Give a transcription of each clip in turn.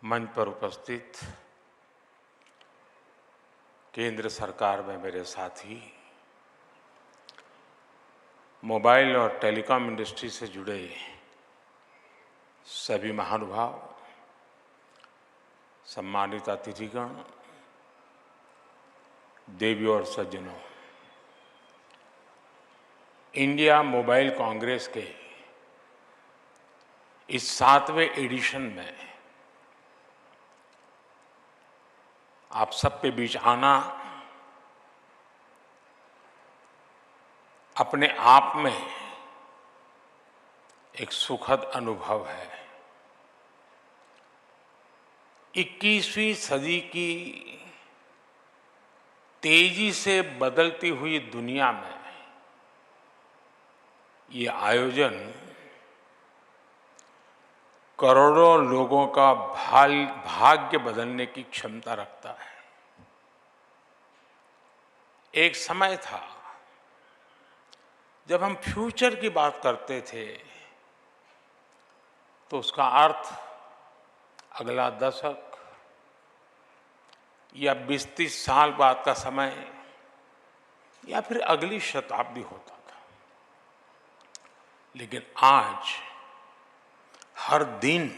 मंच पर उपस्थित केंद्र सरकार में मेरे साथी, मोबाइल और टेलीकॉम इंडस्ट्री से जुड़े सभी महानुभाव, सम्मानित अतिथिगण, देवियों और सज्जनों, इंडिया मोबाइल कांग्रेस के इस 7वें एडिशन में आप सबके बीच आना अपने आप में एक सुखद अनुभव है। 21वीं सदी की तेजी से बदलती हुई दुनिया में ये आयोजन करोड़ों लोगों का भाग्य बदलने की क्षमता रखता है। एक समय था जब हम फ्यूचर की बात करते थे तो उसका अर्थ अगला दशक या 20-30 साल बाद का समय या फिर अगली शताब्दी होता था। लेकिन आज हर दिन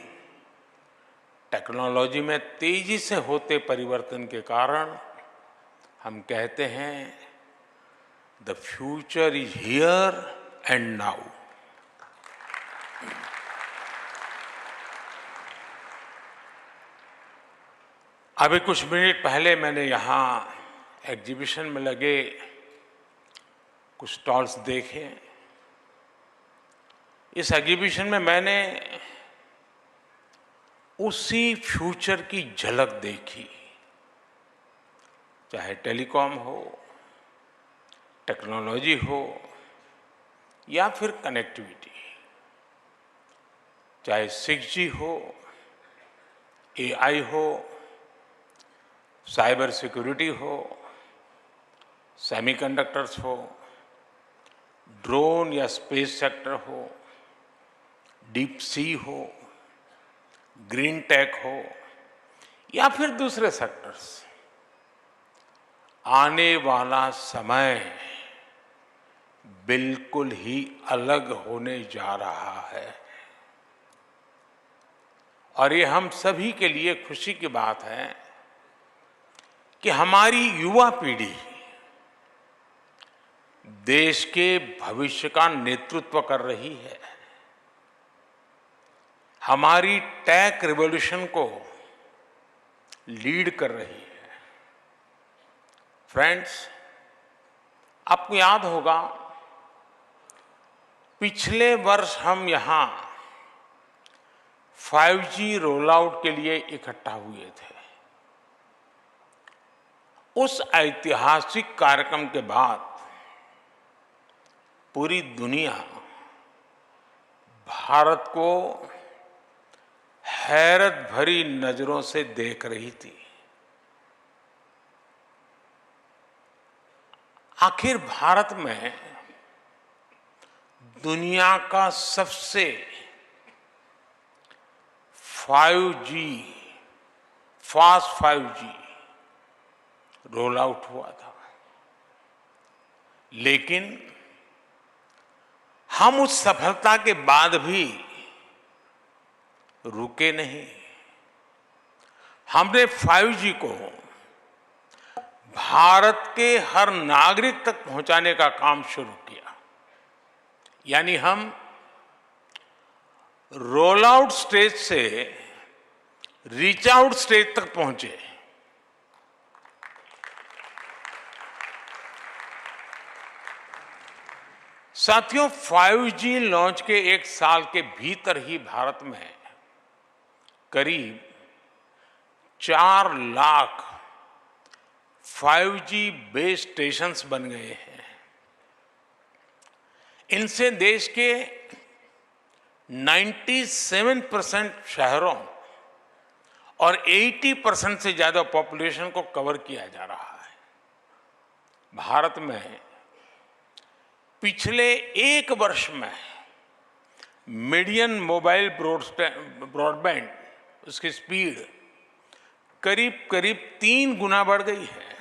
टेक्नोलॉजी में तेजी से होते परिवर्तन के कारण हम कहते हैं the future is here and now. अभी कुछ मिनट पहले मैंने यहाँ एग्जीबिशन में लगे कुछ स्टॉल्स देखे। इस एग्जीबिशन में मैंने उसी फ्यूचर की झलक देखी, चाहे टेलीकॉम हो, टेक्नोलॉजी हो या फिर कनेक्टिविटी, चाहे 6G हो, AI हो, साइबर सिक्योरिटी हो, सेमीकंडक्टर्स हो, ड्रोन या स्पेस सेक्टर हो, डीप सी हो, ग्रीन टेक हो या फिर दूसरे सेक्टर्स। आने वाला समय बिल्कुल ही अलग होने जा रहा है और ये हम सभी के लिए खुशी की बात है कि हमारी युवा पीढ़ी देश के भविष्य का नेतृत्व कर रही है, हमारी टेक रिवॉल्यूशन को लीड कर रही है। फ्रेंड्स, आपको याद होगा पिछले वर्ष हम यहाँ 5G रोल आउट के लिए इकट्ठा हुए थे। उस ऐतिहासिक कार्यक्रम के बाद पूरी दुनिया भारत को हैरत भरी नजरों से देख रही थी। आखिर भारत में दुनिया का सबसे फास्ट 5G रोल आउट हुआ था, लेकिन हम उस सफलता के बाद भी रुके नहीं। हमने 5G को भारत के हर नागरिक तक पहुंचाने का काम शुरू किया। यानी हम रोल आउट स्टेज से रीच आउट स्टेज तक पहुंचे। साथियों, 5G लॉन्च के 1 साल के भीतर ही भारत में करीब 4 लाख 5G बेस स्टेशंस बन गए हैं। इनसे देश के 97% शहरों और 80% से ज्यादा पॉपुलेशन को कवर किया जा रहा है। भारत में पिछले 1 वर्ष में मीडियन मोबाइल ब्रॉडबैंड उसकी स्पीड करीब करीब 3 गुना बढ़ गई है।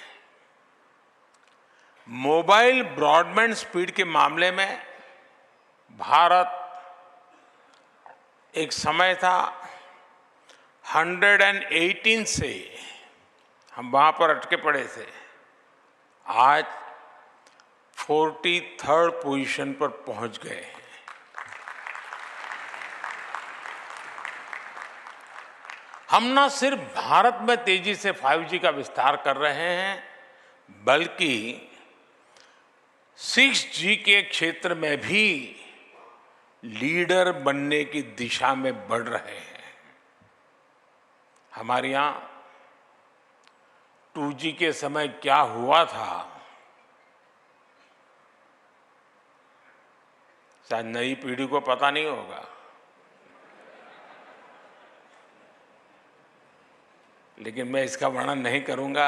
मोबाइल ब्रॉडबैंड स्पीड के मामले में भारत एक समय था 118 से हम वहां पर अटके पड़े थे, आज 43rd पोजीशन पर पहुंच गए हैं। हम न सिर्फ भारत में तेजी से 5G का विस्तार कर रहे हैं, बल्कि 6G के क्षेत्र में भी लीडर बनने की दिशा में बढ़ रहे हैं। हमारे यहां 2G के समय क्या हुआ था, शायद नई पीढ़ी को पता नहीं होगा, लेकिन मैं इसका वर्णन नहीं करूंगा,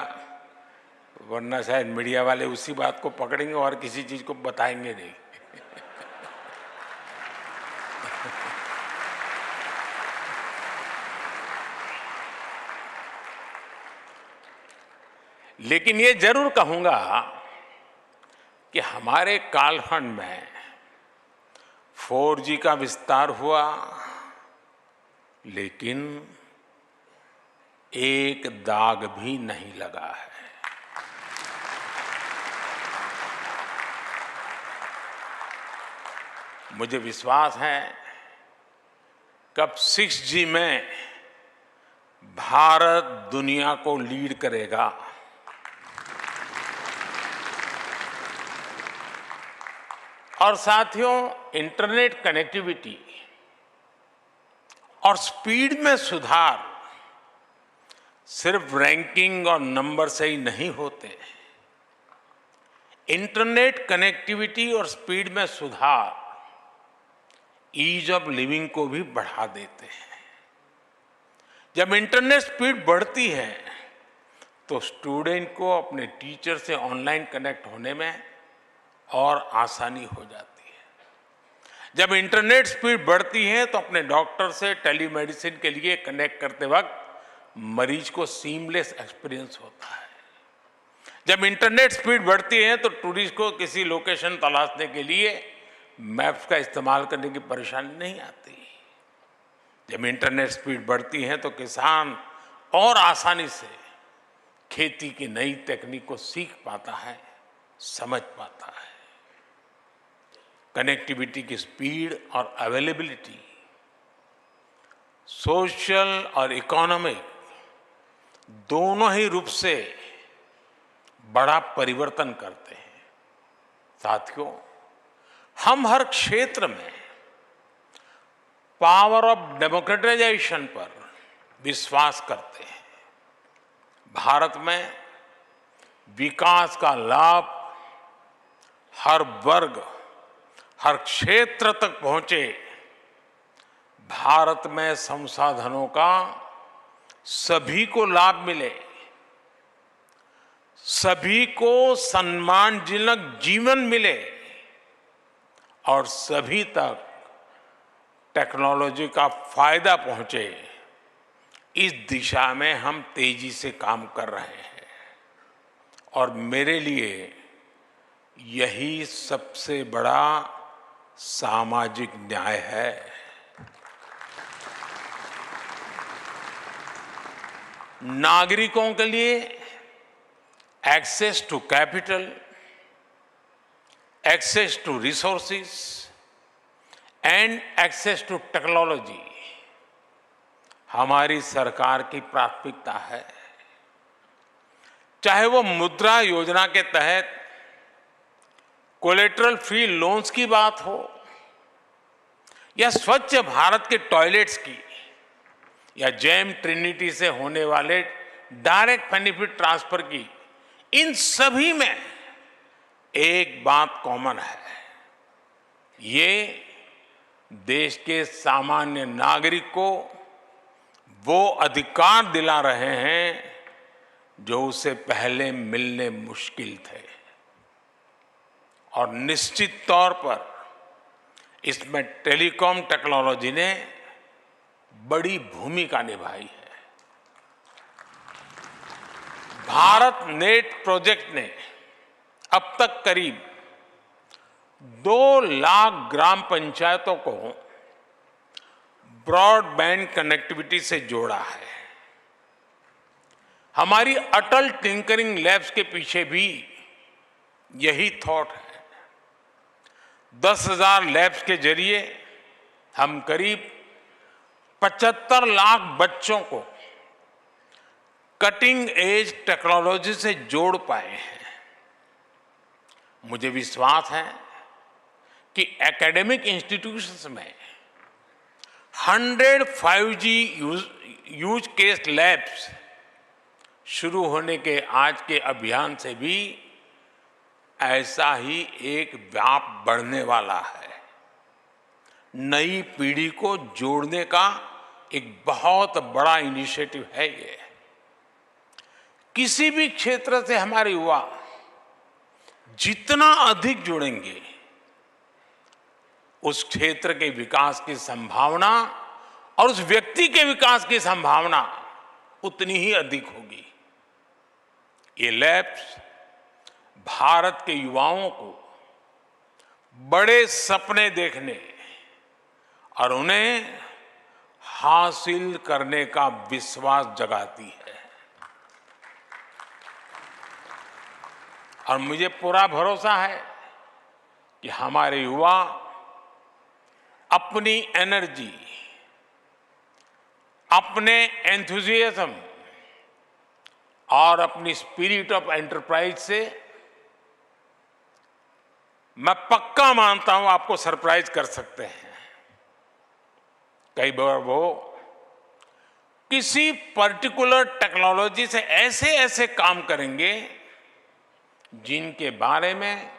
वरना शायद मीडिया वाले उसी बात को पकड़ेंगे और किसी चीज को बताएंगे नहीं। लेकिन ये जरूर कहूंगा कि हमारे कालखंड में 4G का विस्तार हुआ, लेकिन एक दाग भी नहीं लगा है। मुझे विश्वास है कब 6G में भारत दुनिया को लीड करेगा। और साथियों, इंटरनेट कनेक्टिविटी और स्पीड में सुधार सिर्फ रैंकिंग और नंबर से ही नहीं होते। इंटरनेट कनेक्टिविटी और स्पीड में सुधार ईज ऑफ लिविंग को भी बढ़ा देते हैं। जब इंटरनेट स्पीड बढ़ती है तो स्टूडेंट को अपने टीचर से ऑनलाइन कनेक्ट होने में और आसानी हो जाती है। जब इंटरनेट स्पीड बढ़ती है तो अपने डॉक्टर से टेलीमेडिसिन के लिए कनेक्ट करते वक्त मरीज को सीमलेस एक्सपीरियंस होता है। जब इंटरनेट स्पीड बढ़ती है तो टूरिस्ट को किसी लोकेशन तलाशने के लिए मैप्स का इस्तेमाल करने की परेशानी नहीं आती। जब इंटरनेट स्पीड बढ़ती है तो किसान और आसानी से खेती की नई तकनीक को सीख पाता है, समझ पाता है। कनेक्टिविटी की स्पीड और अवेलेबिलिटी सोशल और इकोनॉमिक दोनों ही रूप से बड़ा परिवर्तन करते हैं। साथियों, हम हर क्षेत्र में पावर ऑफ डेमोक्रेटाइजेशन पर विश्वास करते हैं। भारत में विकास का लाभ हर वर्ग, हर क्षेत्र तक पहुंचे। भारत में संसाधनों का सभी को लाभ मिले, सभी को सम्मानजनक जीवन मिले और सभी तक टेक्नोलॉजी का फायदा पहुंचे, इस दिशा में हम तेजी से काम कर रहे हैं। और मेरे लिए यही सबसे बड़ा सामाजिक न्याय है। नागरिकों के लिए access to capital, access to resources and access to technology हमारी सरकार की प्राथमिकता है। चाहे वो मुद्रा योजना के तहत कोलेटरल फ्री लोन्स की बात हो, या स्वच्छ भारत के टॉयलेट्स की, या जेम ट्रिनिटी से होने वाले डायरेक्ट बेनिफिट ट्रांसफर की, इन सभी में एक बात कॉमन है। ये देश के सामान्य नागरिक को वो अधिकार दिला रहे हैं जो उसे पहले मिलने मुश्किल थे। और निश्चित तौर पर इसमें टेलीकॉम टेक्नोलॉजी ने बड़ी भूमिका निभाई है। भारत नेट प्रोजेक्ट ने अब तक करीब 2 लाख ग्राम पंचायतों को ब्रॉडबैंड कनेक्टिविटी से जोड़ा है। हमारी अटल टिंकरिंग लैब्स के पीछे भी यही थॉट है। 10,000 लैब्स के जरिए हम करीब 75 लाख बच्चों को कटिंग एज टेक्नोलॉजी से जोड़ पाए हैं। मुझे विश्वास है कि एकेडमिक इंस्टीट्यूशंस में 100 5G यूज केस लैब्स शुरू होने के आज के अभियान से भी ऐसा ही एक व्याप बढ़ने वाला है। नई पीढ़ी को जोड़ने का एक बहुत बड़ा इनिशिएटिव है ये। किसी भी क्षेत्र से हमारे युवा जितना अधिक जुड़ेंगे, उस क्षेत्र के विकास की संभावना और उस व्यक्ति के विकास की संभावना उतनी ही अधिक होगी। ये लैब्स भारत के युवाओं को बड़े सपने देखने और उन्हें हासिल करने का विश्वास जगाती है। और मुझे पूरा भरोसा है कि हमारे युवा अपनी एनर्जी, अपने एंथुजियाज्म और अपनी स्पिरिट ऑफ एंटरप्राइज से मैं पक्का मानता हूं आपको सरप्राइज कर सकते हैं। कई बार वो किसी पर्टिकुलर टेक्नोलॉजी से ऐसे ऐसे काम करेंगे जिनके बारे में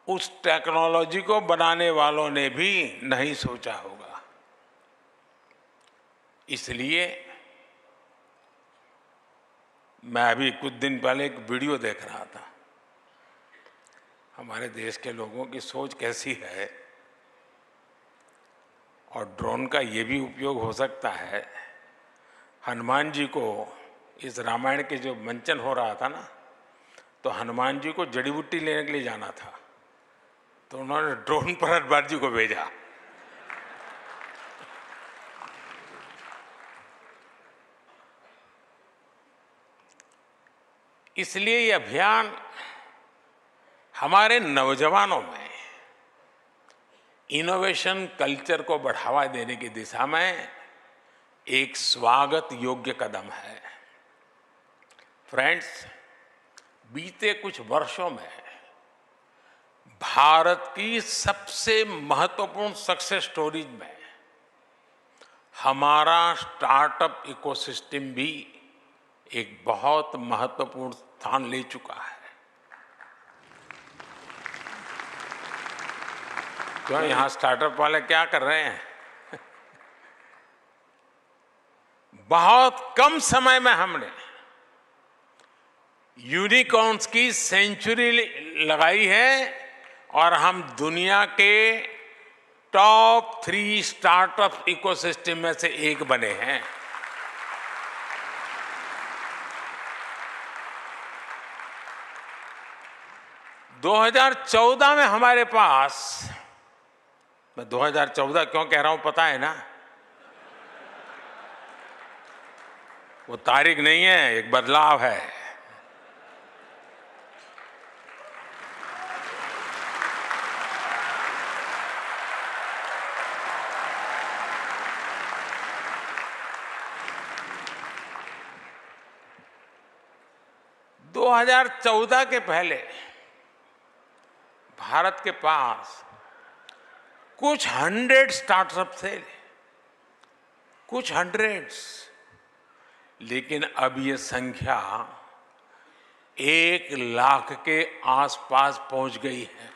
उस टेक्नोलॉजी को बनाने वालों ने भी नहीं सोचा होगा। इसलिए मैं अभी कुछ दिन पहले एक वीडियो देख रहा था। हमारे देश के लोगों की सोच कैसी है, और ड्रोन का ये भी उपयोग हो सकता है। हनुमान जी को इस रामायण के जो मंचन हो रहा था ना, तो हनुमान जी को जड़ी बूटी लेने के लिए जाना था, तो उन्होंने ड्रोन पर हनुमान जी को भेजा। इसलिए ये अभियान हमारे नौजवानों में इनोवेशन कल्चर को बढ़ावा देने की दिशा में एक स्वागत योग्य कदम है। फ्रेंड्स, बीते कुछ वर्षों में भारत की सबसे महत्वपूर्ण सक्सेस स्टोरीज में हमारा स्टार्टअप इकोसिस्टम भी एक बहुत महत्वपूर्ण स्थान ले चुका है। क्यों, यहां स्टार्टअप वाले क्या कर रहे हैं? बहुत कम समय में हमने यूनिकॉर्न्स की सेंचुरी लगाई है और हम दुनिया के टॉप 3 स्टार्टअप इकोसिस्टम में से एक बने हैं। दो 2014 में हमारे पास, मैं 2014 क्यों कह रहा हूं पता है ना? वो तारीख नहीं है, एक बदलाव है। दो 2014 के पहले भारत के पास कुछ 100 स्टार्टअप थे, कुछ 100, लेकिन अब ये संख्या 1 लाख के आसपास पहुंच गई है।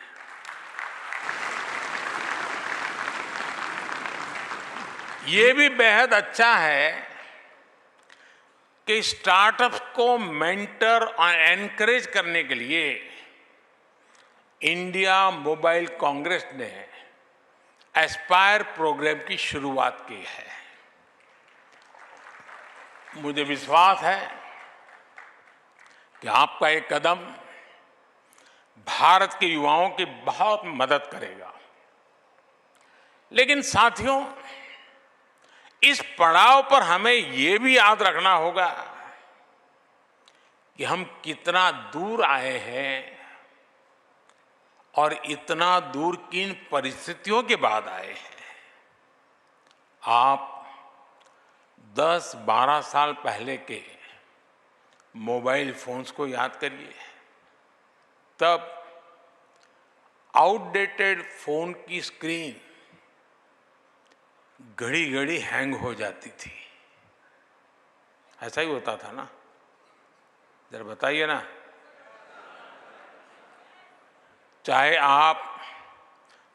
ये भी बेहद अच्छा है कि स्टार्टअप को मेंटर और एनकरेज करने के लिए इंडिया मोबाइल कांग्रेस ने एस्पायर प्रोग्राम की शुरुआत की है। मुझे विश्वास है कि आपका ये कदम भारत के युवाओं की बहुत मदद करेगा। लेकिन साथियों, इस पड़ाव पर हमें ये भी याद रखना होगा कि हम कितना दूर आए हैं और इतना दूर किन परिस्थितियों के बाद आए हैं। आप 10-12 साल पहले के मोबाइल फोन्स को याद करिए। तब आउटडेटेड फोन की स्क्रीन घड़ी घड़ी हैंग हो जाती थी। ऐसा ही होता था ना? जरा बताइए ना। चाहे आप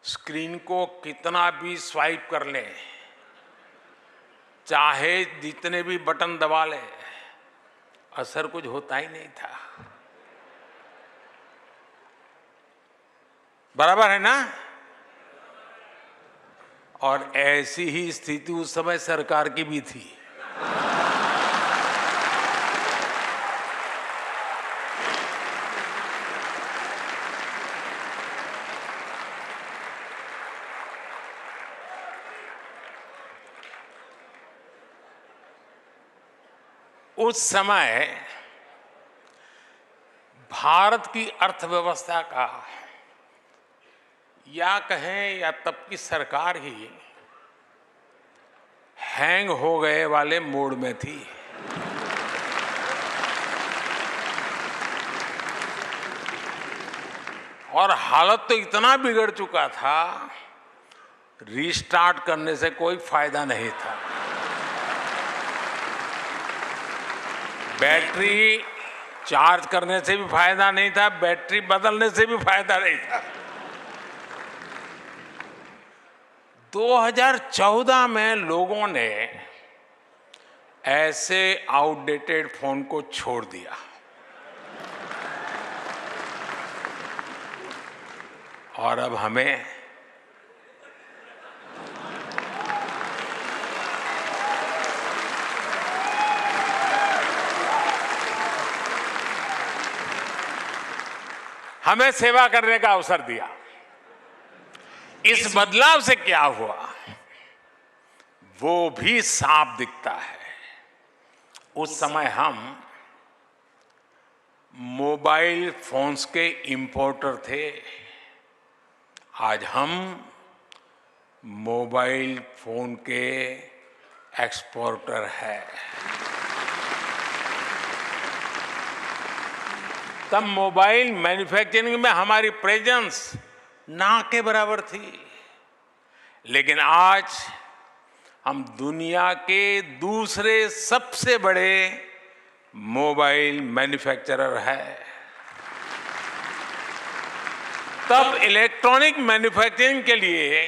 स्क्रीन को कितना भी स्वाइप कर लें, चाहे जितने भी बटन दबा लें, असर कुछ होता ही नहीं था। बराबर है ना? और ऐसी ही स्थिति उस समय सरकार की भी थी। उस समय भारत की अर्थव्यवस्था का, या कहें या तब की सरकार ही, हैंग हो गए वाले मोड में थी। और हालत तो इतना बिगड़ चुका था, रीस्टार्ट करने से कोई फायदा नहीं था। बैटरी चार्ज करने से भी फायदा नहीं था, बैटरी बदलने से भी फायदा नहीं था। 2014 में लोगों ने ऐसे आउटडेटेड फोन को छोड़ दिया और अब हमें सेवा करने का अवसर दिया। इस बदलाव से क्या हुआ वो भी साफ दिखता है। उस समय हम मोबाइल फोन्स के इंपोर्टर थे, आज हम मोबाइल फोन के एक्सपोर्टर है। तब मोबाइल मैन्युफैक्चरिंग में हमारी प्रेजेंस ना के बराबर थी, लेकिन आज हम दुनिया के दूसरे सबसे बड़े मोबाइल मैन्युफैक्चरर है। तब इलेक्ट्रॉनिक मैन्युफैक्चरिंग के लिए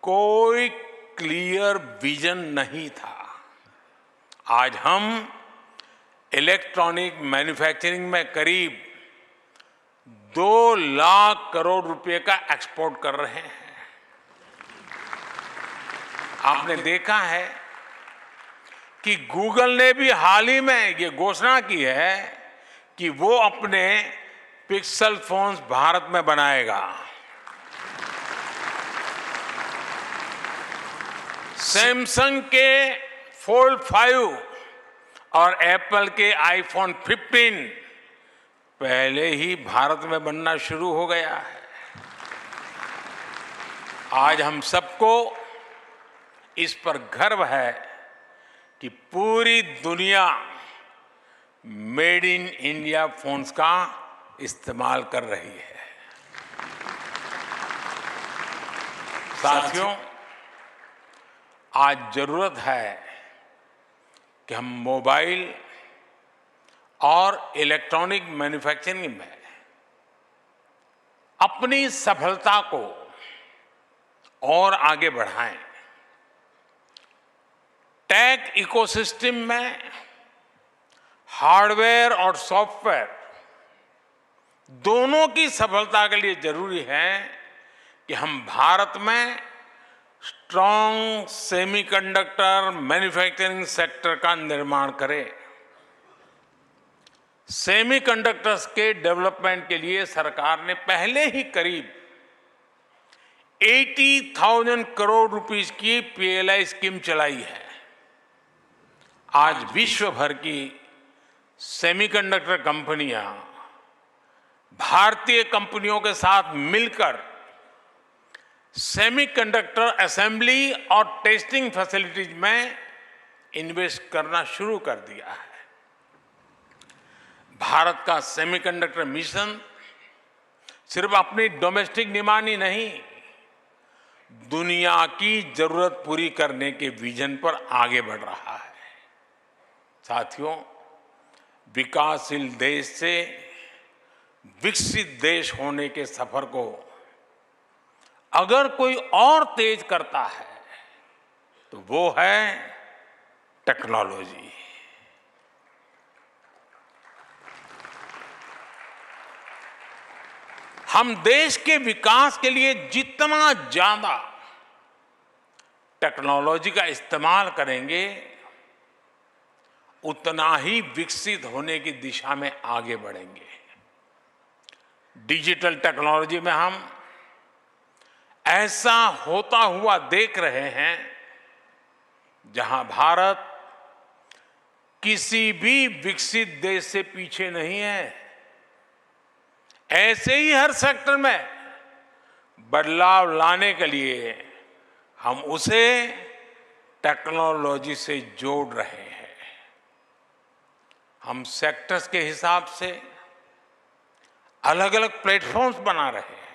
कोई क्लियर विजन नहीं था। आज हम इलेक्ट्रॉनिक मैन्युफैक्चरिंग में करीब 2 लाख करोड़ रुपए का एक्सपोर्ट कर रहे हैं। आपने देखा है कि गूगल ने भी हाल ही में ये घोषणा की है कि वो अपने पिक्सल फोन्स भारत में बनाएगा। सैमसंग के फोल्ड 5 और एप्पल के आईफोन 15 पहले ही भारत में बनना शुरू हो गया है। आज हम सबको इस पर गर्व है कि पूरी दुनिया मेड इन इंडिया फोन्स का इस्तेमाल कर रही है। साथियों, आज जरूरत है कि हम मोबाइल और इलेक्ट्रॉनिक मैन्युफैक्चरिंग में अपनी सफलता को और आगे बढ़ाएं। टेक इकोसिस्टम में हार्डवेयर और सॉफ्टवेयर दोनों की सफलता के लिए जरूरी है कि हम भारत में स्ट्रॉन्ग सेमीकंडक्टर मैन्युफैक्चरिंग सेक्टर का निर्माण करें। सेमीकंडक्टर्स के डेवलपमेंट के लिए सरकार ने पहले ही करीब 80,000 करोड़ रुपीस की पीएलआई स्कीम चलाई है। आज विश्व भर की सेमीकंडक्टर कंपनियां भारतीय कंपनियों के साथ मिलकर सेमीकंडक्टर असेंबली और टेस्टिंग फैसिलिटीज में इन्वेस्ट करना शुरू कर दिया है। भारत का सेमीकंडक्टर मिशन सिर्फ अपनी डोमेस्टिक डिमांड ही नहीं, दुनिया की जरूरत पूरी करने के विजन पर आगे बढ़ रहा है। साथियों, विकासशील देश से विकसित देश होने के सफर को अगर कोई और तेज करता है तो वो है टेक्नोलॉजी। हम देश के विकास के लिए जितना ज्यादा टेक्नोलॉजी का इस्तेमाल करेंगे, उतना ही विकसित होने की दिशा में आगे बढ़ेंगे। डिजिटल टेक्नोलॉजी में हम ऐसा होता हुआ देख रहे हैं जहां भारत किसी भी विकसित देश से पीछे नहीं है। ऐसे ही हर सेक्टर में बदलाव लाने के लिए हम उसे टेक्नोलॉजी से जोड़ रहे हैं। हम सेक्टर्स के हिसाब से अलग अलग प्लेटफॉर्म्स बना रहे हैं।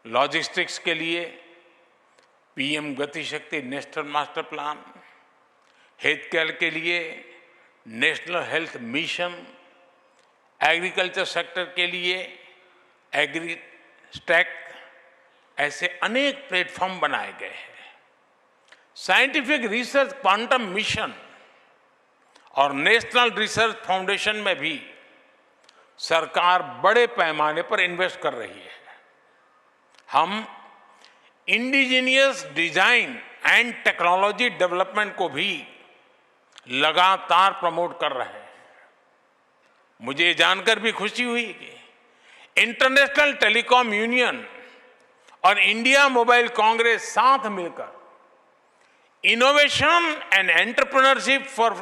लॉजिस्टिक्स के लिए पीएम गति शक्ति national master plan, health care के लिए national health mission, agriculture sector के लिए एग्री स्टैक, ऐसे अनेक प्लेटफॉर्म बनाए गए हैं। साइंटिफिक रिसर्च क्वांटम मिशन और नेशनल रिसर्च फाउंडेशन में भी सरकार बड़े पैमाने पर इन्वेस्ट कर रही है। हम indigenous design and technology development को भी लगातार प्रमोट कर रहे हैं। मुझे ये जानकर भी खुशी हुई कि इंटरनेशनल टेलीकॉम यूनियन और इंडिया मोबाइल कांग्रेस साथ मिलकर innovation and entrepreneurship for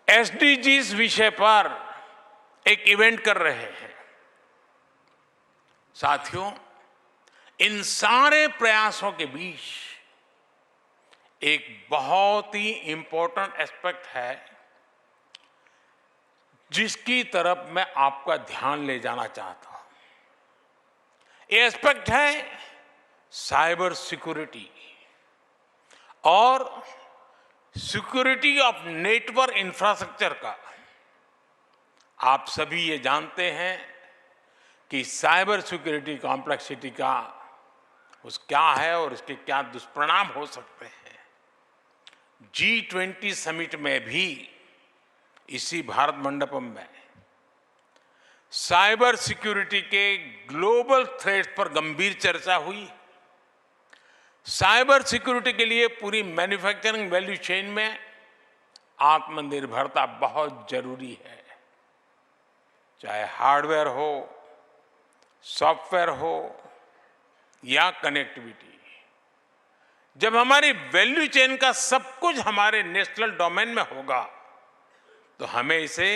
SDGs विषय पर एक इवेंट कर रहे हैं। साथियों, इन सारे प्रयासों के बीच एक बहुत ही इंपॉर्टेंट एस्पेक्ट है जिसकी तरफ मैं आपका ध्यान ले जाना चाहता हूं। ये एस्पेक्ट है साइबर सिक्योरिटी और सिक्योरिटी ऑफ नेटवर्क इंफ्रास्ट्रक्चर का। आप सभी ये जानते हैं कि साइबर सिक्योरिटी कॉम्प्लेक्सिटी का क्या है और इसके क्या दुष्परिणाम हो सकते हैं। G20 समिट में भी इसी भारत मंडपम में साइबर सिक्योरिटी के ग्लोबल थ्रेट्स पर गंभीर चर्चा हुई। साइबर सिक्योरिटी के लिए पूरी मैन्युफैक्चरिंग वैल्यू चेन में आत्मनिर्भरता बहुत जरूरी है, चाहे हार्डवेयर हो, सॉफ्टवेयर हो या कनेक्टिविटी। जब हमारी वैल्यू चेन का सब कुछ हमारे नेशनल डोमेन में होगा तो हमें इसे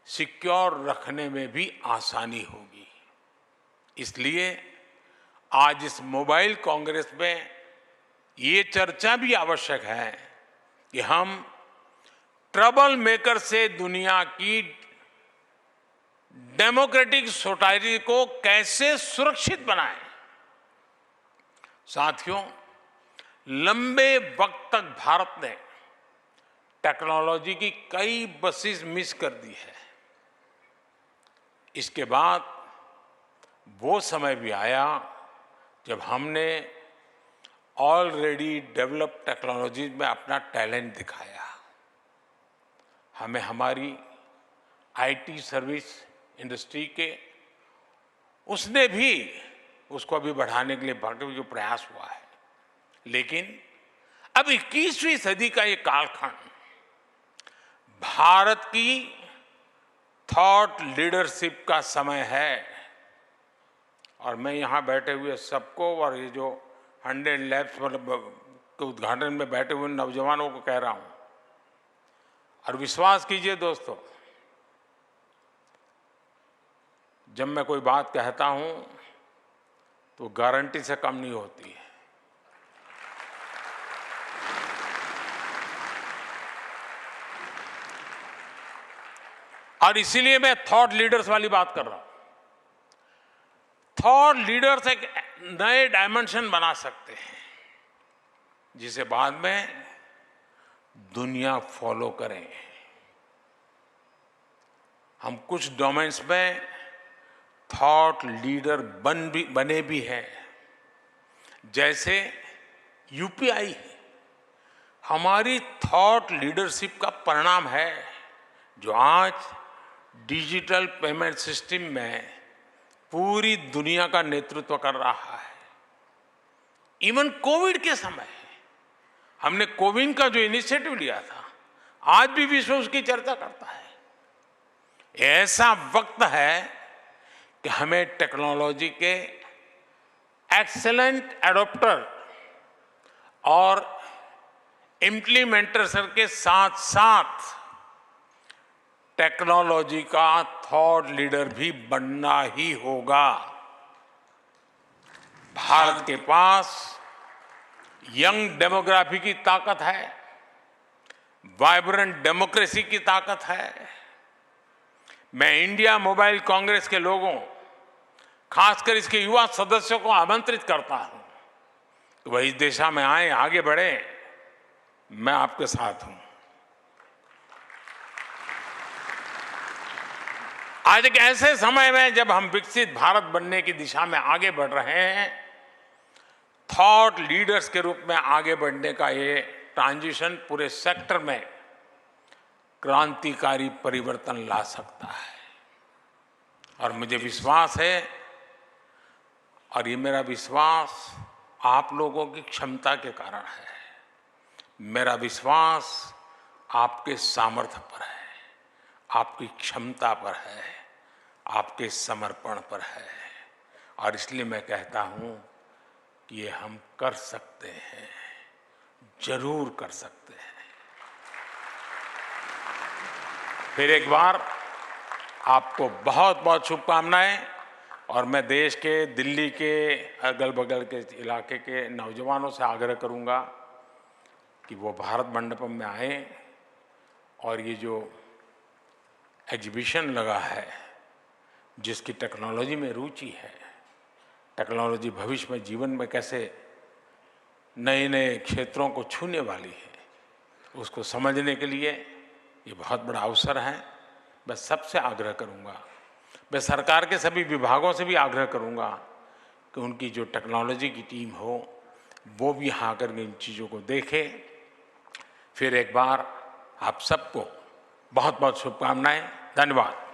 सिक्योर रखने में भी आसानी होगी। इसलिए आज इस मोबाइल कांग्रेस में ये चर्चा भी आवश्यक है कि हम ट्रबल मेकर से दुनिया की डेमोक्रेटिक सोसाइटी को कैसे सुरक्षित बनाएं। साथियों, लंबे वक्त तक भारत ने टेक्नोलॉजी की कई बसेस मिस कर दी है। इसके बाद वो समय भी आया जब हमने ऑलरेडी डेवलप्ड टेक्नोलॉजी में अपना टैलेंट दिखाया। हमें हमारी आईटी सर्विस इंडस्ट्री के उसने भी उसको अभी बढ़ाने के लिए भरपूर जो प्रयास हुआ है। लेकिन अब 21वीं सदी का ये कालखंड भारत की थॉट लीडरशिप का समय है और मैं यहां बैठे हुए सबको और ये जो 100 लैब्स मतलब के उद्घाटन में बैठे हुए नौजवानों को कह रहा हूं, और विश्वास कीजिए दोस्तों, जब मैं कोई बात कहता हूं तो गारंटी से कम नहीं होती है। और इसीलिए मैं थॉट लीडर्स वाली बात कर रहा हूं। थॉट लीडर्स एक नए डायमेंशन बना सकते हैं जिसे बाद में दुनिया फॉलो करे। हम कुछ डोमेन्स में थॉट लीडर बने भी हैं, जैसे यूपीआई हमारी थॉट लीडरशिप का परिणाम है, जो आज डिजिटल पेमेंट सिस्टम में पूरी दुनिया का नेतृत्व कर रहा है। इवन कोविड के समय हमने कोविन का जो इनिशिएटिव लिया था, आज भी विश्व उसकी चर्चा करता है। ऐसा वक्त है कि हमें टेक्नोलॉजी के एक्सीलेंट एडॉप्टर और इम्प्लीमेंटर्स के साथ साथ टेक्नोलॉजी का थॉट लीडर भी बनना ही होगा। भारत के पास यंग डेमोग्राफी की ताकत है, वाइब्रेंट डेमोक्रेसी की ताकत है। मैं इंडिया मोबाइल कांग्रेस के लोगों, खासकर इसके युवा सदस्यों को आमंत्रित करता हूं कि वह इस दिशा में आए, आगे बढ़े। मैं आपके साथ हूं। आज एक ऐसे समय में जब हम विकसित भारत बनने की दिशा में आगे बढ़ रहे हैं, थॉट लीडर्स के रूप में आगे बढ़ने का ये ट्रांजिशन पूरे सेक्टर में क्रांतिकारी परिवर्तन ला सकता है। और मुझे विश्वास है, और ये मेरा विश्वास आप लोगों की क्षमता के कारण है। मेरा विश्वास आपके सामर्थ्य पर है, आपकी क्षमता पर है, आपके समर्पण पर है। और इसलिए मैं कहता हूं कि ये हम कर सकते हैं, जरूर कर सकते हैं। फिर एक बार आपको बहुत बहुत शुभकामनाएं। और मैं देश के, दिल्ली के, अगल बगल के इलाके के नौजवानों से आग्रह करूंगा कि वो भारत मंडपम में आए और ये जो एग्जीबिशन लगा है, जिसकी टेक्नोलॉजी में रुचि है, टेक्नोलॉजी भविष्य में जीवन में कैसे नए नए क्षेत्रों को छूने वाली है, उसको समझने के लिए ये बहुत बड़ा अवसर है। मैं सबसे आग्रह करूंगा, मैं सरकार के सभी विभागों से भी आग्रह करूंगा कि उनकी जो टेक्नोलॉजी की टीम हो वो भी यहाँ आकर इन चीज़ों को देखे। फिर एक बार आप सबको बहुत बहुत शुभकामनाएं। धन्यवाद।